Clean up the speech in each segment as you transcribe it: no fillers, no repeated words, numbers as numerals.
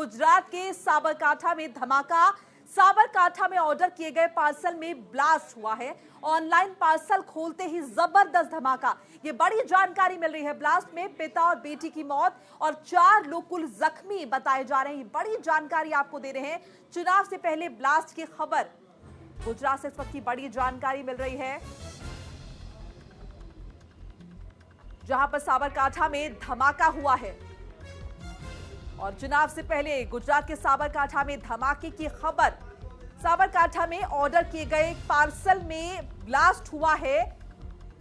गुजरात के साबरकांठा में धमाका। साबरकांठा में ऑर्डर किए गए पार्सल में ब्लास्ट हुआ है। ऑनलाइन पार्सल खोलते ही जबरदस्त धमाका। ये बड़ी जानकारी मिल रही है। ब्लास्ट में पिता और बेटी की मौत और 4 लोग कुल जख्मी बताए जा रहे हैं। ये बड़ी जानकारी आपको दे रहे हैं। चुनाव से पहले ब्लास्ट की खबर गुजरात से इस वक्त की बड़ी जानकारी मिल रही है, जहां पर साबरकांठा में धमाका हुआ है। और चुनाव से पहले गुजरात के साबरकांठा में धमाके की खबर। साबरकांठा में ऑर्डर किए गए पार्सल में ब्लास्ट हुआ है।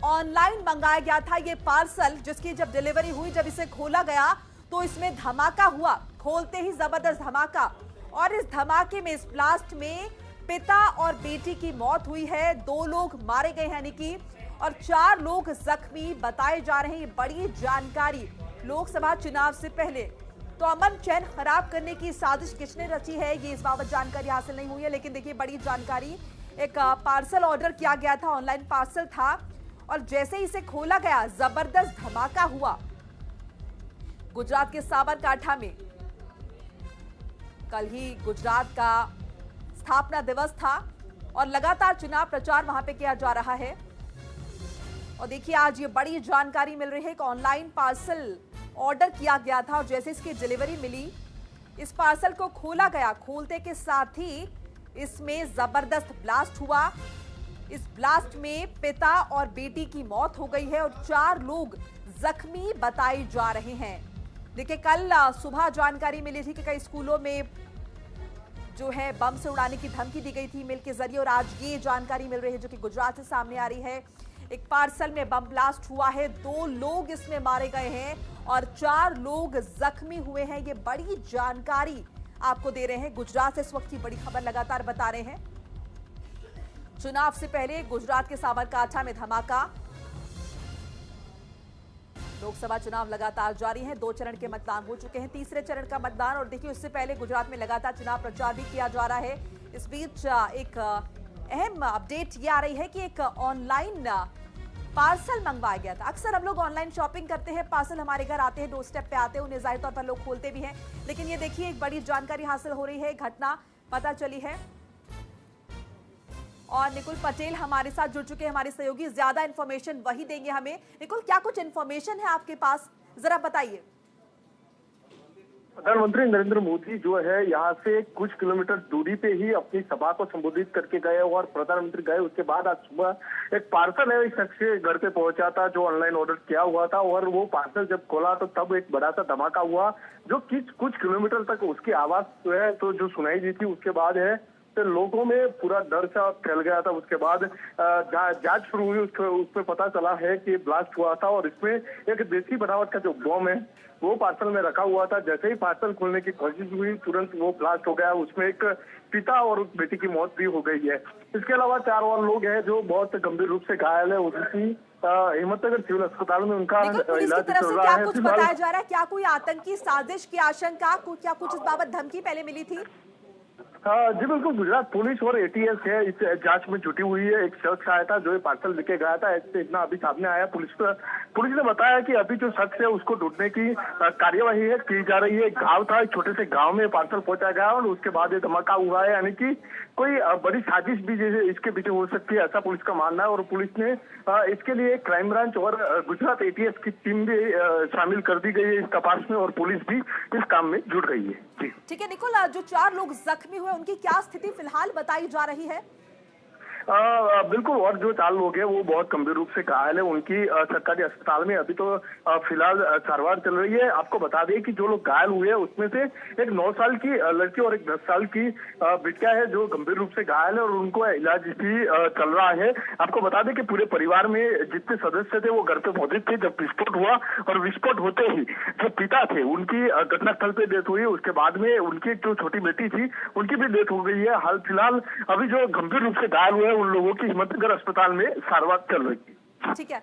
ऑनलाइन मंगाया गया था ये पार्सल, जिसकी जब डिलीवरी हुई, जब इसे खोला गया तो इसमें धमाका हुआ। खोलते ही जबरदस्त धमाका। और इस धमाके में, इस ब्लास्ट में पिता और बेटी की मौत हुई है। 2 लोग मारे गए हैं यानी कि, और 4 लोग जख्मी बताए जा रहे हैं। ये बड़ी जानकारी लोकसभा चुनाव से पहले। तो अमन चैन खराब करने की साजिश किसने रची है, ये इस बाबत जानकारी हासिल नहीं हुई है। लेकिन देखिए बड़ी जानकारी, एक पार्सल ऑर्डर किया गया था, ऑनलाइन पार्सल था, और जैसे ही इसे खोला गया जबरदस्त धमाका हुआ। गुजरात के साबरकांठा में कल ही गुजरात का स्थापना दिवस था और लगातार चुनाव प्रचार वहां पे किया जा रहा है। और देखिए आज ये बड़ी जानकारी मिल रही है कि ऑनलाइन पार्सल ऑर्डर किया गया था और जैसे इसकी डिलीवरी मिली, इस पार्सल को खोला गया। खोलते के साथ ही इसमें जबरदस्त ब्लास्ट हुआ। इस ब्लास्ट में पिता और बेटी की मौत हो गई है और 4 लोग जख्मी बताए जा रहे हैं। देखिए कल सुबह जानकारी मिली थी कि कई स्कूलों में जो है बम से उड़ाने की धमकी दी गई थी ईमेल के जरिए, और आज ये जानकारी मिल रही है जो कि गुजरात से सामने आ रही है। एक पार्सल में बम ब्लास्ट हुआ है, 2 लोग इसमें मारे गए हैं और 4 लोग जख्मी हुए हैं। ये बड़ी जानकारी आपको दे रहे हैं। गुजरात से इस वक्त की बड़ी खबर लगातार बता रहे हैं। चुनाव से पहले गुजरात के साबरकांठा में धमाका। लोकसभा चुनाव लगातार जारी है। 2 चरण के मतदान हो चुके हैं, तीसरे चरण का मतदान। और देखिए उससे पहले गुजरात में लगातार चुनाव प्रचार भी किया जा रहा है। इस बीच एक अहम अपडेट ये आ रही है कि एक ऑनलाइन पार्सल मंगवाया गया था। अक्सर हम लोग ऑनलाइन शॉपिंग करते हैं, पार्सल हमारे घर आते हैं, डोर स्टेप पे आते हैं, उन्हें जाहिर तौर पर लोग खोलते भी हैं। लेकिन ये देखिए एक बड़ी जानकारी हासिल हो रही है, घटना पता चली है। और निकुल पटेल हमारे साथ जुड़ चुके हैं, हमारे सहयोगी। ज्यादा इंफॉर्मेशन वही देंगे हमें। निकुल, क्या कुछ इंफॉर्मेशन है आपके पास, जरा बताइए। प्रधानमंत्री नरेंद्र मोदी जो है यहाँ से कुछ किलोमीटर दूरी पे ही अपनी सभा को संबोधित करके गए और प्रधानमंत्री गए। उसके बाद आज सुबह एक पार्सल है इस शख्स के घर पे पहुंचा था जो ऑनलाइन ऑर्डर किया हुआ था, और वो पार्सल जब खोला तो तब एक बड़ा सा धमाका हुआ जो कुछ किलोमीटर तक उसकी आवाज जो है तो जो सुनाई दी थी। उसके बाद है तो लोगों में पूरा डर सा फैल गया था। उसके बाद जांच शुरू हुई, उसमें पता चला है कि ब्लास्ट हुआ था और इसमें एक देसी बनावट का जो बम है वो पार्सल में रखा हुआ था। जैसे ही पार्सल खोलने की कोशिश हुई तुरंत वो ब्लास्ट हो गया। उसमें एक पिता और बेटी की मौत भी हो गई है। इसके अलावा 4 और लोग हैं जो बहुत गंभीर रूप से घायल है। उसी हिम्मतनगर सिविल अस्पताल में उनका इलाज चल रहा है। क्या कुछ बताया जा रहा है, क्या कोई आतंकी साजिश की आशंका, क्या कुछ इस बाबत धमकी पहले मिली थी? जी बिल्कुल, गुजरात पुलिस और एटीएस है इस जांच में जुटी हुई है। एक शख्स आया था जो ये पार्सल लेके गया था, ऐसे इतना अभी सामने आया। पुलिस ने बताया कि अभी जो शख्स है उसको ढूंढने की कार्यवाही है की जा रही है। एक गांव था, एक छोटे से गांव में पार्सल पहुंचा गया और उसके बाद ये धमाका हुआ है। यानी कि कोई बड़ी साजिश भी जैसे इसके पीछे हो सकती है, ऐसा पुलिस का मानना है। और पुलिस ने इसके लिए क्राइम ब्रांच और गुजरात एटीएस की टीम भी शामिल कर दी गई है इस तपास में, और पुलिस भी इस काम में जुट गई है। जी ठीक है निकुल, जो 4 लोग जख्मी हुए उनकी क्या स्थिति फिलहाल बताई जा रही है? बिल्कुल, और जो 4 लोग हैं वो बहुत गंभीर रूप से घायल है। उनकी सरकारी अस्पताल में अभी तो फिलहाल सारवार चल रही है। आपको बता दें कि जो लोग घायल हुए हैं उसमें से एक 9 साल की लड़की और एक 10 साल की बिटिया है जो गंभीर रूप से घायल है और उनको इलाज भी चल रहा है। आपको बता दें कि पूरे परिवार में जितने सदस्य थे वो घर पे मौजूद थे जब विस्फोट हुआ, और विस्फोट होते ही जो पिता थे उनकी घटनास्थल पे डेथ हुई। उसके बाद में उनकी जो छोटी बेटी थी उनकी भी डेथ हो गई है। हाल फिलहाल अभी जो गंभीर रूप से घायल हुए उन लोगों की हिम्मतनगर अस्पताल में सारवार चल रही है। ठीक है।